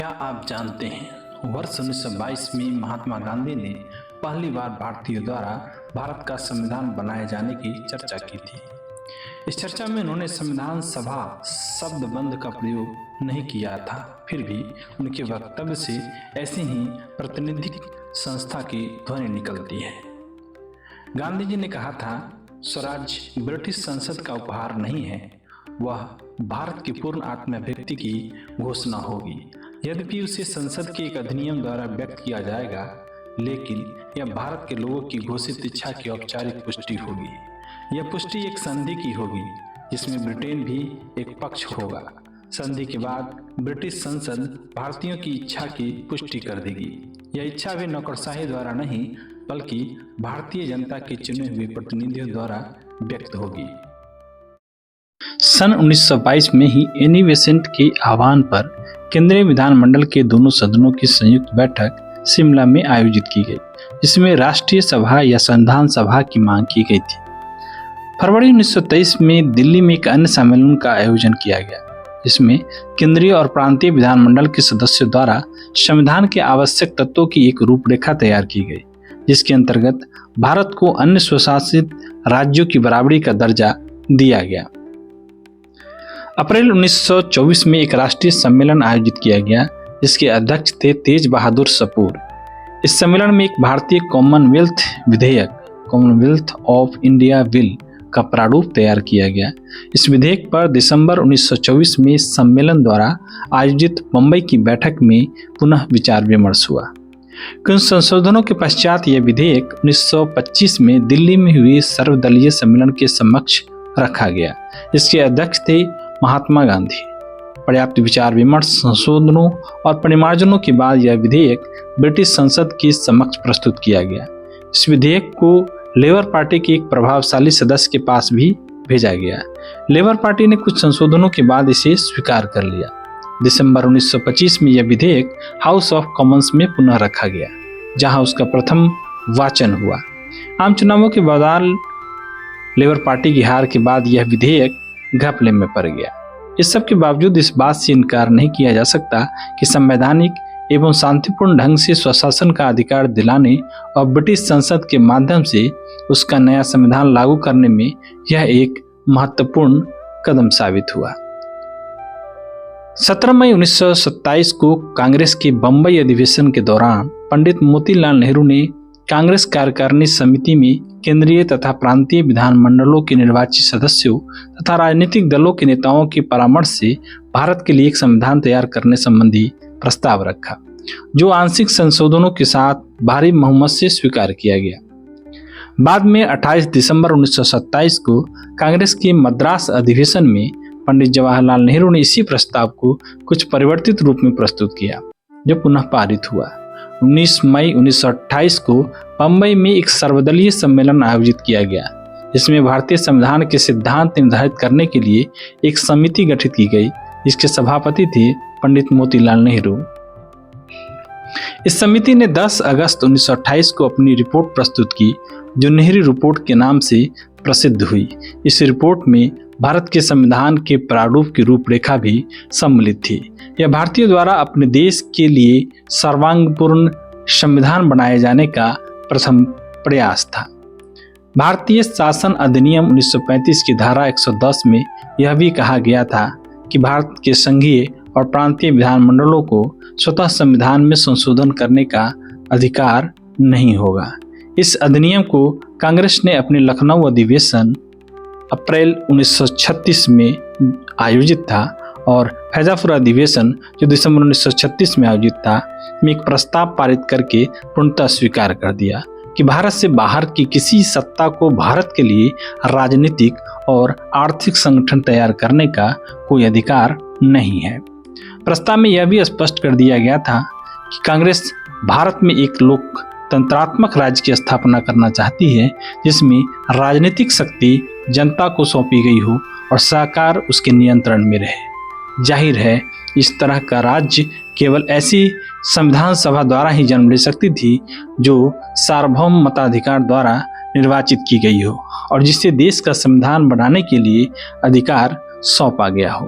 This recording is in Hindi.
क्या आप जानते हैं वर्ष 1922 में महात्मा गांधी ने पहली बार भारतीयों द्वारा भारत का संविधान बनाए जाने की चर्चा की थी। इस चर्चा में उन्होंने संविधान सभा शब्द बंद का प्रयोग नहीं किया था, फिर भी उनके वक्तव्य से ऐसी ही प्रतिनिधिक संस्था की ध्वनि निकलती है। गांधी जी ने कहा था, स्वराज ब्रिटिश संसद का उपहार नहीं है, वह भारत की पूर्ण आत्माभिव्यक्ति की घोषणा होगी। यद्यपि उसे संसद के एक अधिनियम द्वारा व्यक्त किया जाएगा, लेकिन यह भारत के लोगों की घोषित इच्छा की औपचारिक पुष्टि होगी। यह पुष्टि एक संधि की होगी जिसमें ब्रिटेन भी एक पक्ष होगा। संधि के बाद ब्रिटिश संसद भारतीयों की इच्छा की पुष्टि कर देगी। यह इच्छा भी नौकरशाही द्वारा नहीं, बल्कि भारतीय जनता के चुने हुए प्रतिनिधियों द्वारा व्यक्त होगी। सन 1922 में ही एनी बेसेंट के आह्वान पर केंद्रीय विधानमंडल के दोनों सदनों की संयुक्त बैठक शिमला में आयोजित की गई, जिसमें राष्ट्रीय सभा या संविधान सभा की मांग की गई थी। फरवरी 1923 में दिल्ली में एक अन्य सम्मेलन का आयोजन किया गया, जिसमें केंद्रीय और प्रांतीय विधानमंडल के सदस्यों द्वारा संविधान के आवश्यक तत्वों की एक रूपरेखा तैयार की गई, जिसके अंतर्गत भारत को अन्य स्वशासित राज्यों की बराबरी का दर्जा दिया गया। अप्रैल 1924 में एक राष्ट्रीय सम्मेलन आयोजित किया गया, जिसके अध्यक्ष थे तेज बहादुर सपूर। इस सम्मेलन में एक भारतीय कॉमनवेल्थ विधेयक, कॉमनवेल्थ ऑफ इंडिया बिल का प्रारूप तैयार किया गया। इस विधेयक पर दिसंबर 1924 में सम्मेलन द्वारा आयोजित मुंबई की बैठक में पुनः विचार विमर्श हुआ। कुछ संशोधनों के पश्चात यह विधेयक 1925 में दिल्ली में हुए सर्वदलीय सम्मेलन के समक्ष रखा गया। इसके अध्यक्ष थे महात्मा गांधी। पर्याप्त विचार विमर्श, संशोधनों और परिमार्जनों के बाद यह विधेयक ब्रिटिश संसद के समक्ष प्रस्तुत किया गया। इस विधेयक को लेबर पार्टी के एक प्रभावशाली सदस्य के पास भी भेजा गया। लेबर पार्टी ने कुछ संशोधनों के बाद इसे स्वीकार कर लिया। दिसंबर 1925 में यह विधेयक हाउस ऑफ कॉमन्स में पुनः रखा गया, जहां उसका प्रथम वाचन हुआ। आम चुनावों के बाद लेबर पार्टी की हार के बाद यह विधेयक घपले में पड़ गया। इस सब के बावजूद इस बात से इनकार नहीं किया जा सकता कि संवैधानिक एवं शांतिपूर्ण ढंग से स्वशासन का अधिकार दिलाने और ब्रिटिश संसद के माध्यम से उसका नया संविधान लागू करने में यह एक महत्वपूर्ण कदम साबित हुआ। 17 मई 1927 को कांग्रेस के बंबई अधिवेशन के दौरान पंडित मोतीलाल नेहरू ने कांग्रेस कार्यकारिणी समिति में केंद्रीय तथा प्रांतीय विधानमंडलों के निर्वाचित सदस्यों तथा राजनीतिक दलों के नेताओं के परामर्श से भारत के लिए एक संविधान तैयार करने संबंधी प्रस्ताव रखा, जो आंशिक संशोधनों के साथ भारी बहुमत से स्वीकार किया गया। बाद में 28 दिसंबर 1927 को कांग्रेस के मद्रास अधिवेशन में पंडित जवाहरलाल नेहरू ने इसी प्रस्ताव को कुछ परिवर्तित रूप में प्रस्तुत किया, जो पुनः पारित हुआ। 19 मई 1928 को बंबई में एक सर्वदलीय सम्मेलन आयोजित किया गया, जिसमें भारतीय संविधान के सिद्धांत निर्धारित करने के लिए एक समिति गठित की गई, जिसके सभापति थे पंडित मोतीलाल नेहरू। इस समिति ने 10 अगस्त 1928 को अपनी रिपोर्ट प्रस्तुत की, जो नेहरू रिपोर्ट के नाम से प्रसिद्ध हुई। इस रिपोर्ट में भारत के संविधान के प्रारूप की रूपरेखा भी सम्मिलित थी। यह भारतीयों द्वारा अपने देश के लिए सर्वांगपूर्ण संविधान बनाए जाने का प्रथम प्रयास था। भारतीय शासन अधिनियम 1935 की धारा 110 में यह भी कहा गया था कि भारत के संघीय और प्रांतीय विधानमंडलों को स्वतः संविधान में संशोधन करने का अधिकार नहीं होगा। इस अधिनियम को कांग्रेस ने अपने लखनऊ अधिवेशन अप्रैल 1936 में आयोजित था और फैजापुर अधिवेशन, जो दिसंबर 1936 में आयोजित था, में एक प्रस्ताव पारित करके पूर्णतः स्वीकार कर दिया कि भारत से बाहर की किसी सत्ता को भारत के लिए राजनीतिक और आर्थिक संगठन तैयार करने का कोई अधिकार नहीं है। प्रस्ताव में यह भी स्पष्ट कर दिया गया था कि कांग्रेस भारत में एक लोकतंत्रात्मक राज्य की स्थापना करना चाहती है, जिसमें राजनीतिक शक्ति जनता को सौंपी गई हो और सरकार उसके नियंत्रण में रहे। जाहिर है, इस तरह का राज्य केवल ऐसी संविधान सभा द्वारा ही जन्म ले सकती थी जो सार्वभौम मताधिकार द्वारा निर्वाचित की गई हो और जिसे देश का संविधान बनाने के लिए अधिकार सौंपा गया हो।